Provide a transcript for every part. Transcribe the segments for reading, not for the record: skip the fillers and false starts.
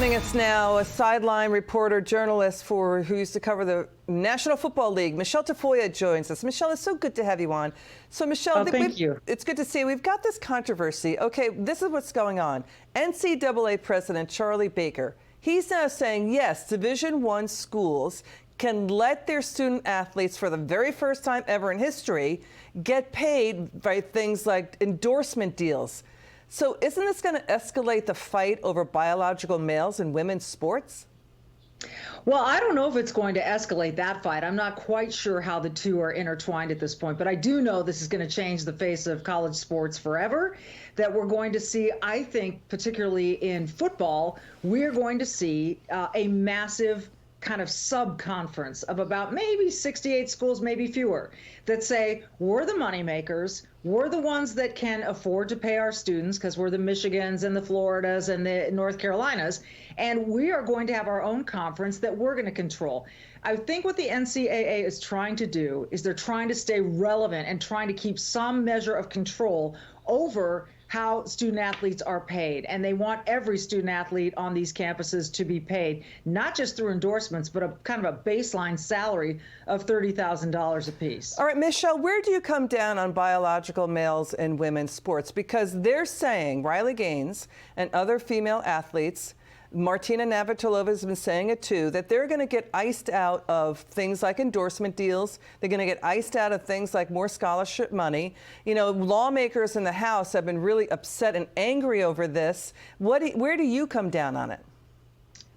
Joining us now, a sideline reporter, journalist who used to cover the National Football League. Michele Tafoya joins us. Michele, it's so good to have you on. So, Michele, thank you. It's good to see you. We've got this controversy. Okay, this is what's going on. NCAA President Charlie Baker, he's now saying, yes, Division I schools can let their student athletes, for the very first time ever in history, get paid by things like endorsement deals. So isn't this going to escalate the fight over biological males in women's sports? Well, I don't know if it's going to escalate that fight. I'm not quite sure how the two are intertwined at this point, but I do know this is going to change the face of college sports forever, that we're going to see, I think, particularly in football, we're going to see a massive kind of sub-conference of about maybe 68 schools, maybe fewer, that say, we're the moneymakers, we're the ones that can afford to pay our students because we're the Michigans and the Floridas and the North Carolinas, and we are going to have our own conference that we're going to control. I think what the NCAA is trying to do is they're trying to stay relevant and trying to keep some measure of control over how student athletes are paid. And they want every student athlete on these campuses to be paid, not just through endorsements, but a kind of a baseline salary of $30,000 apiece. All right, Michele, where do you come down on biological males in women's sports? Because they're saying, Riley Gaines and other female athletes, Martina Navratilova has been saying it too, that they're going to get iced out of things like endorsement deals. They're going to get iced out of things like more scholarship money. You know, lawmakers in the House have been really upset and angry over this. Where do you come down on it?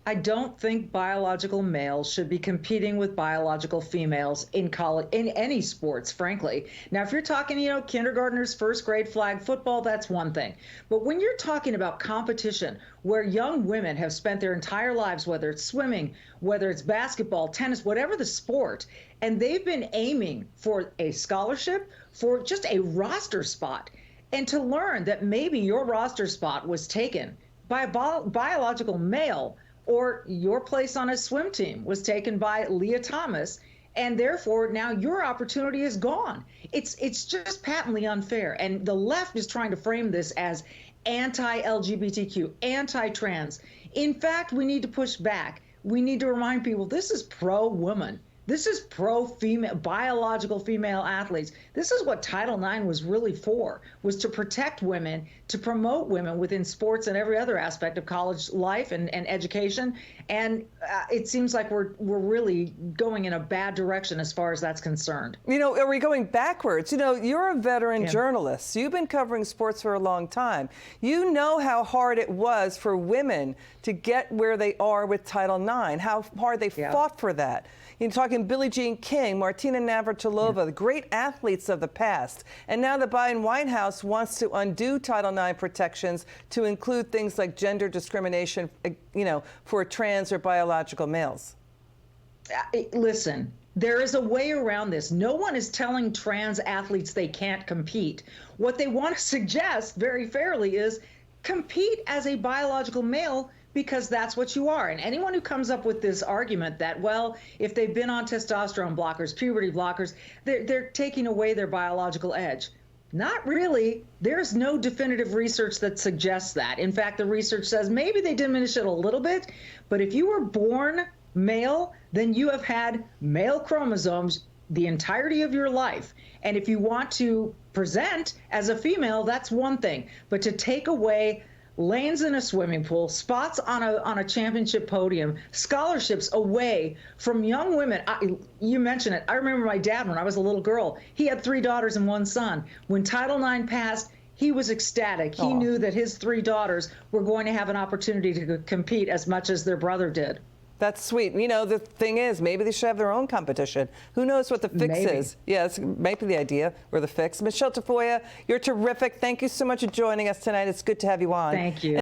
I don't think biological males should be competing with biological females in college, in any sports, frankly. Now, if you're talking, kindergartners, first grade flag football, that's one thing. But when you're talking about competition where young women have spent their entire lives, whether it's swimming, whether it's basketball, tennis, whatever the sport, and they've been aiming for a scholarship, for just a roster spot, and to learn that maybe your roster spot was taken by a biological male, or your place on a swim team was taken by Leah Thomas, and therefore now your opportunity is gone. It's just patently unfair. And the left is trying to frame this as anti-LGBTQ, anti-trans. In fact, we need to push back. We need to remind people this is pro-woman. This is pro-female, biological female athletes. This is what Title IX was really for, was to protect women, to promote women within sports and every other aspect of college life and education. And it seems like we're really going in a bad direction as far as that's concerned. Are we going backwards? You're a veteran journalist. You've been covering sports for a long time. You know how hard it was for women to get where they are with Title IX, how hard they fought for that. You're talking Billie Jean King, Martina Navratilova, the great athletes of the past. And now the Biden White House wants to undo Title IX protections to include things like gender discrimination, for trans or biological males. Listen, there is a way around this. No one is telling trans athletes they can't compete. What they want to suggest, very fairly, is compete as a biological male, because that's what you are. And anyone who comes up with this argument that, well, if they've been on testosterone blockers, puberty blockers, they're taking away their biological edge. Not really. There's no definitive research that suggests that. In fact, the research says maybe they diminish it a little bit, but if you were born male, then you have had male chromosomes the entirety of your life. And if you want to present as a female, that's one thing. But to take away lanes in a swimming pool, spots on a championship podium, scholarships away from young women. You mentioned it. I remember my dad when I was a little girl. He had 3 daughters and 1 son. When Title IX passed, he was ecstatic. He knew that his 3 daughters were going to have an opportunity to compete as much as their brother did. That's sweet. The thing is, maybe they should have their own competition. Who knows what the fix is? Yeah, it's maybe the idea or the fix. Michele Tafoya, you're terrific. Thank you so much for joining us tonight. It's good to have you on. Thank you.